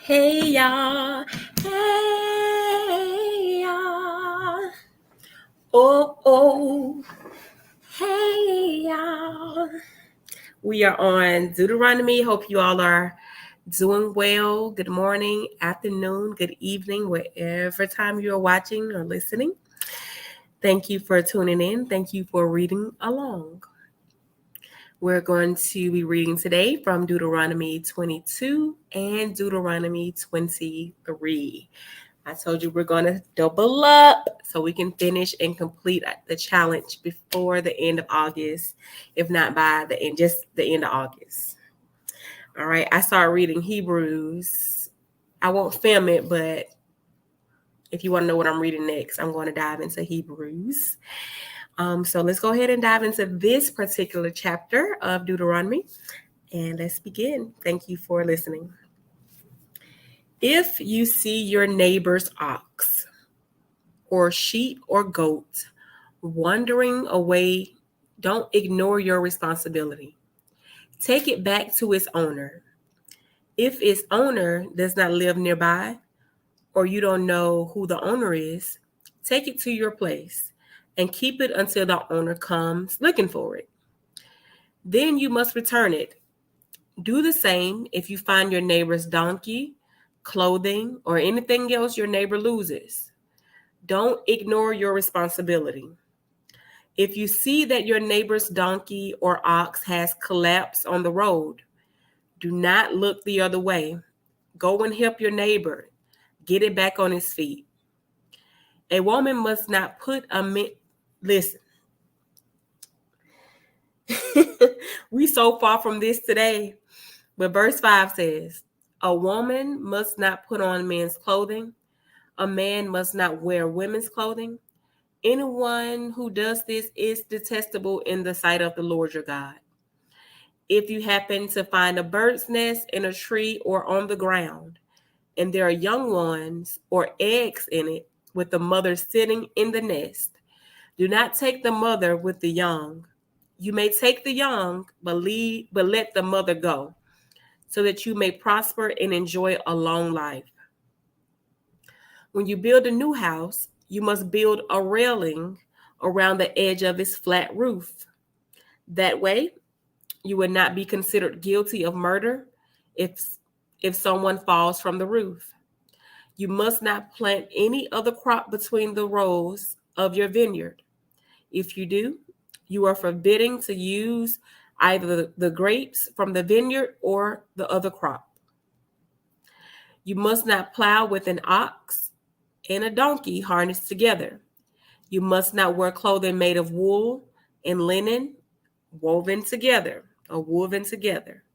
Hey y'all, hey y'all, oh, hey y'all. We are on Deuteronomy. Hope you all are doing well. Good morning, afternoon, good evening, wherever time you are watching or listening. Thank you for tuning in. Thank you for reading along. We're going to be reading today from Deuteronomy 22 and Deuteronomy 23. I told you we're going to double up so we can finish and complete the challenge before the end of August, if not by the end, just the end of August. All right, I started reading Hebrews. I won't film it, but if you want to know what I'm reading next, I'm going to dive into Hebrews. So let's go ahead and dive into this particular chapter of Deuteronomy, and let's begin. Thank you for listening. If you see your neighbor's ox or sheep or goat wandering away, don't ignore your responsibility. Take it back to its owner. If its owner does not live nearby, or you don't know who the owner is, take it to your place and keep it until the owner comes looking for it. Then you must return it. Do the same if you find your neighbor's donkey, clothing, or anything else your neighbor loses. Don't ignore your responsibility. If you see that your neighbor's donkey or ox has collapsed on the road, do not look the other way. Go and help your neighbor. Get it back on its feet. A woman must not put listen. We so far from this today. But verse 5 says, a woman must not put on men's clothing. A man must not wear women's clothing. Anyone who does this is detestable in the sight of the Lord your God. If you happen to find a bird's nest in a tree or on the ground, and there are young ones or eggs in it with the mother sitting in the nest, do not take the mother with the young. You may take the young, but let the mother go, so that you may prosper and enjoy a long life. When you build a new house, you must build a railing around the edge of its flat roof. That way, you would not be considered guilty of murder if someone falls from the roof. You must not plant any other crop between the rows of your vineyard. If you do, you are forbidden to use either the grapes from the vineyard or the other crop. You must not plow with an ox and a donkey harnessed together. You must not wear clothing made of wool and linen woven together or woven together.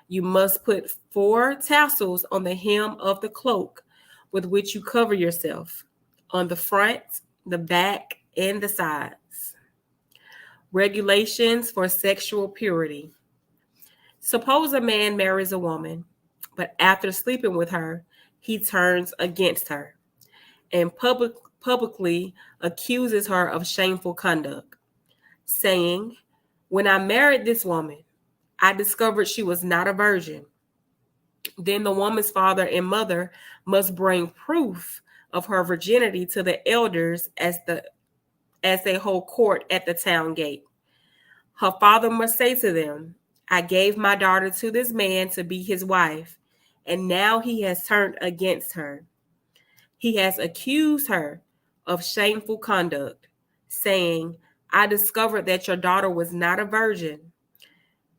You must put 4 tassels on the hem of the cloak with which you cover yourself, on the front, the back, and the sides. Regulations for sexual purity. Suppose a man marries a woman, but after sleeping with her, he turns against her and publicly accuses her of shameful conduct, saying, when I married this woman, I discovered she was not a virgin. Then the woman's father and mother must bring proof of her virginity to the elders as they hold court at the town gate. Her father must say to them, I gave my daughter to this man to be his wife, and now he has turned against her. He has accused her of shameful conduct, saying, I discovered that your daughter was not a virgin,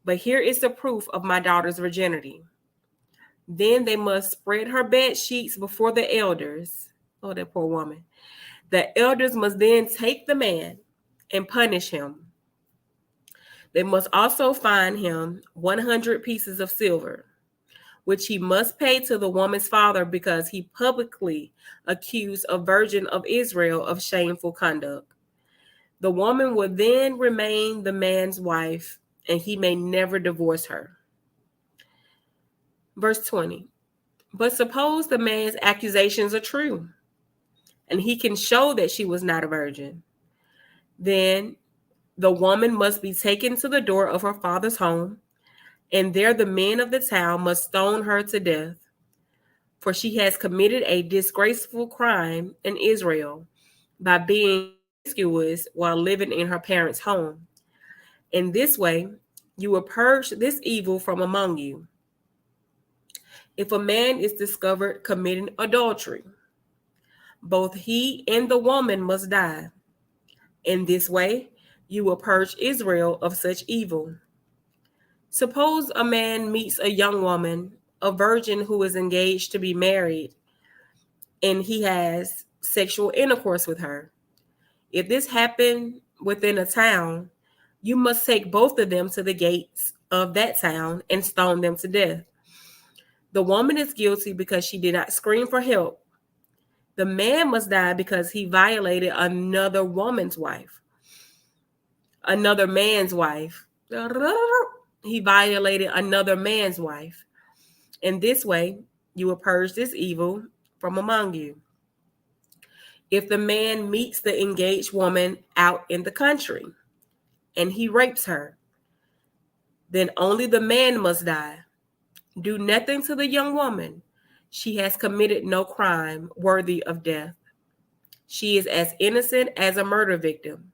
but here is the proof of my daughter's virginity. Then they must spread her bed sheets before the elders. Oh, that poor woman. The elders must then take the man and punish him. They must also fine him 100 pieces of silver, which he must pay to the woman's father because he publicly accused a virgin of Israel of shameful conduct. The woman will then remain the man's wife, and he may never divorce her. Verse 20. But suppose the man's accusations are true, and he can show that she was not a virgin. Then the woman must be taken to the door of her father's home, and there the men of the town must stone her to death. for she has committed a disgraceful crime in Israel by being promiscuous while living in her parents' home. In this way, you will purge this evil from among you. If a man is discovered committing adultery, both he and the woman must die. In this way, you will purge Israel of such evil. Suppose a man meets a young woman, a virgin who is engaged to be married, and he has sexual intercourse with her. If this happened within a town, you must take both of them to the gates of that town and stone them to death. The woman is guilty because she did not scream for help. The man must die because he violated another woman's wife. Another man's wife. He violated another man's wife. In this way, you will purge this evil from among you. If the man meets the engaged woman out in the country and he rapes her, then only the man must die. Do nothing to the young woman. She has committed no crime worthy of death. She is as innocent as a murder victim.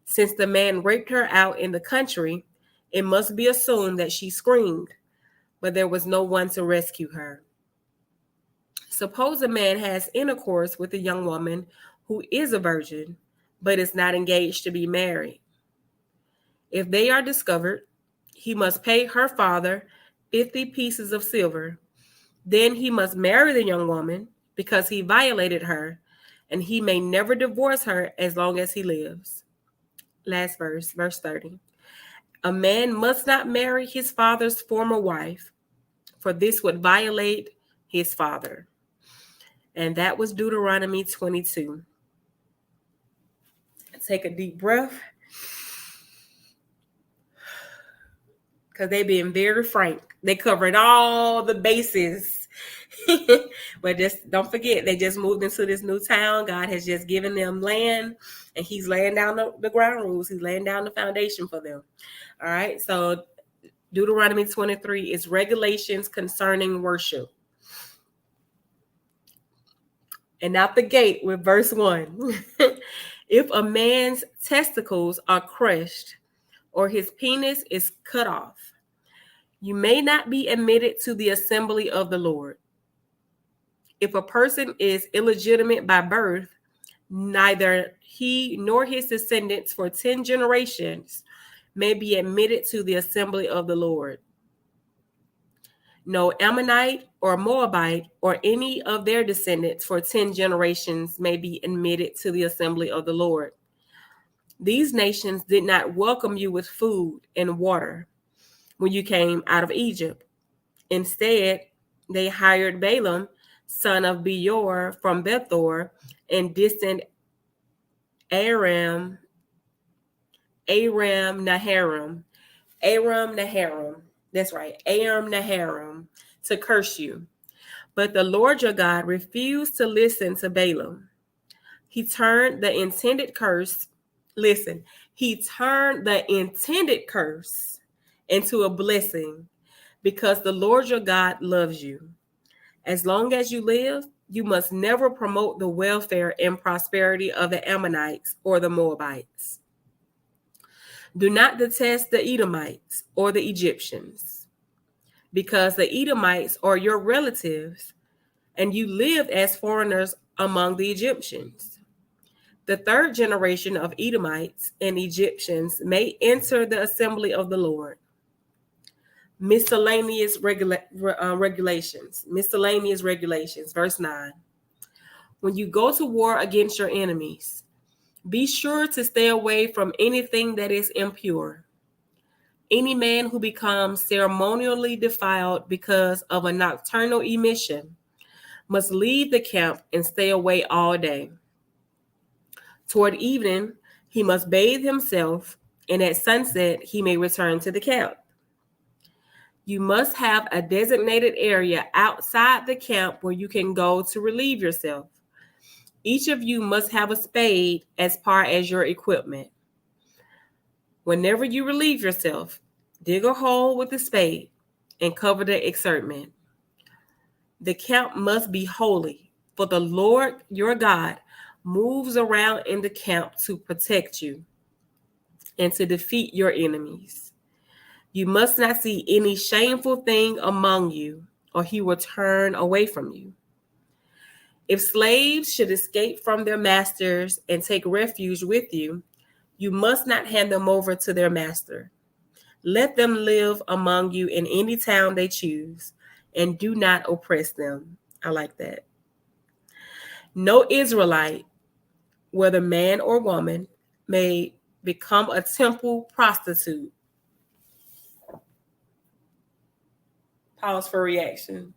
Since the man raped her out in the country, it must be assumed that she screamed, but there was no one to rescue her. Suppose a man has intercourse with a young woman who is a virgin, but is not engaged to be married. If they are discovered, he must pay her father 50 pieces of silver. Then he must marry the young woman because he violated her, and he may never divorce her as long as he lives. Last verse, verse 30. A man must not marry his father's former wife, for this would violate his father. And that was Deuteronomy 22. Take a deep breath, because they're being very frank. They covered all the bases. But just don't forget, they just moved into this new town. God has just given them land, and he's laying down the ground rules. He's laying down the foundation for them. All right, so Deuteronomy 23 is regulations concerning worship. And out the gate with verse 1. If a man's testicles are crushed or his penis is cut off, you may not be admitted to the assembly of the Lord. If a person is illegitimate by birth, neither he nor his descendants for 10 generations may be admitted to the assembly of the Lord. No Ammonite or Moabite or any of their descendants for 10 generations may be admitted to the assembly of the Lord. These nations did not welcome you with food and water when you came out of Egypt. Instead, they hired Balaam, son of Beor from Bethor in distant Aram Naharaim. That's right, Aram Naharaim, to curse you. But the Lord your God refused to listen to Balaam. He turned the intended curse into a blessing because the Lord your God loves you. As long as you live, you must never promote the welfare and prosperity of the Ammonites or the Moabites. Do not detest the Edomites or the Egyptians, because the Edomites are your relatives, and you lived as foreigners among the Egyptians. The third generation of Edomites and Egyptians may enter the assembly of the Lord. Miscellaneous regulations. Verse 9. When you go to war against your enemies, be sure to stay away from anything that is impure. Any man who becomes ceremonially defiled because of a nocturnal emission must leave the camp and stay away all day. Toward evening, he must bathe himself, and at sunset, he may return to the camp. You must have a designated area outside the camp where you can go to relieve yourself. Each of you must have a spade as part as your equipment. Whenever you relieve yourself, dig a hole with the spade and cover the excitement. The camp must be holy, for the Lord your God moves around in the camp to protect you and to defeat your enemies. You must not see any shameful thing among you, or he will turn away from you. If slaves should escape from their masters and take refuge with you, you must not hand them over to their master. Let them live among you in any town they choose, and do not oppress them. I like that. No Israelite, whether man or woman, may become a temple prostitute. Pause for reaction.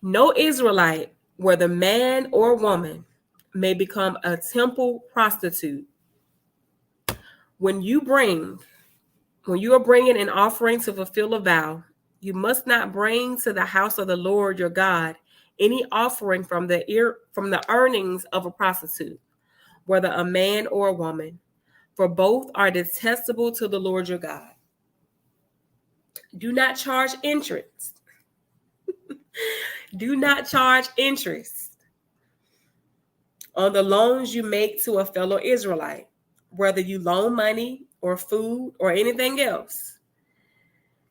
No Israelite, whether man or woman, may become a temple prostitute. When you are bringing an offering to fulfill a vow, you must not bring to the house of the Lord your God any offering from the earnings of a prostitute, whether a man or a woman, for both are detestable to the Lord your God. Do not charge interest. Do not charge interest on the loans you make to a fellow Israelite, whether you loan money or food or anything else.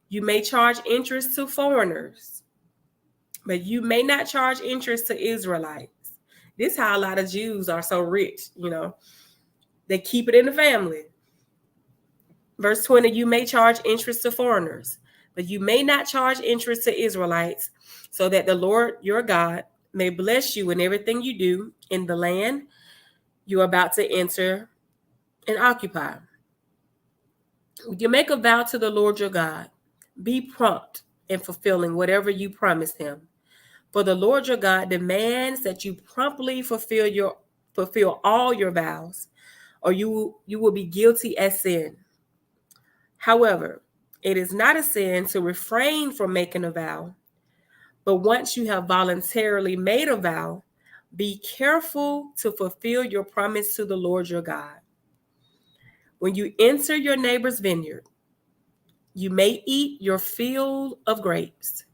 You may charge interest to foreigners, but you may not charge interest to Israelites. This is how a lot of Jews are so rich, They keep it in the family. Verse 20, you may charge interest to foreigners, but you may not charge interest to Israelites, so that the Lord your God may bless you in everything you do in the land you're about to enter and occupy. When you make a vow to the Lord your God, be prompt in fulfilling whatever you promised him. For the Lord your God demands that you promptly fulfill all your vows, or you will be guilty as sin. However, it is not a sin to refrain from making a vow, but once you have voluntarily made a vow, be careful to fulfill your promise to the Lord your God. When you enter your neighbor's vineyard, you may eat your fill of grapes,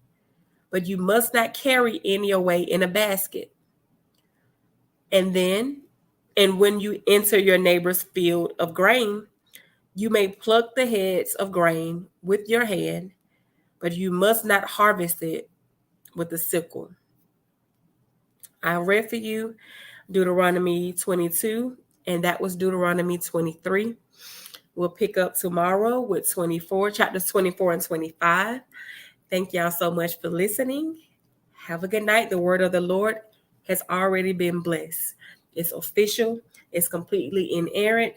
but you must not carry any away in a basket. And when you enter your neighbor's field of grain, you may pluck the heads of grain with your hand, but you must not harvest it with a sickle. I read for you Deuteronomy 22, and that was Deuteronomy 23. We'll pick up tomorrow with chapters 24 and 25. Thank y'all so much for listening. Have a good night. The word of the Lord has already been blessed. It's official. It's completely inerrant.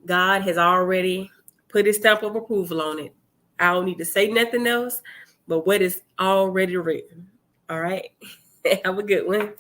God has already put his stamp of approval on it. I don't need to say nothing else but what is already written. All right. Have a good one.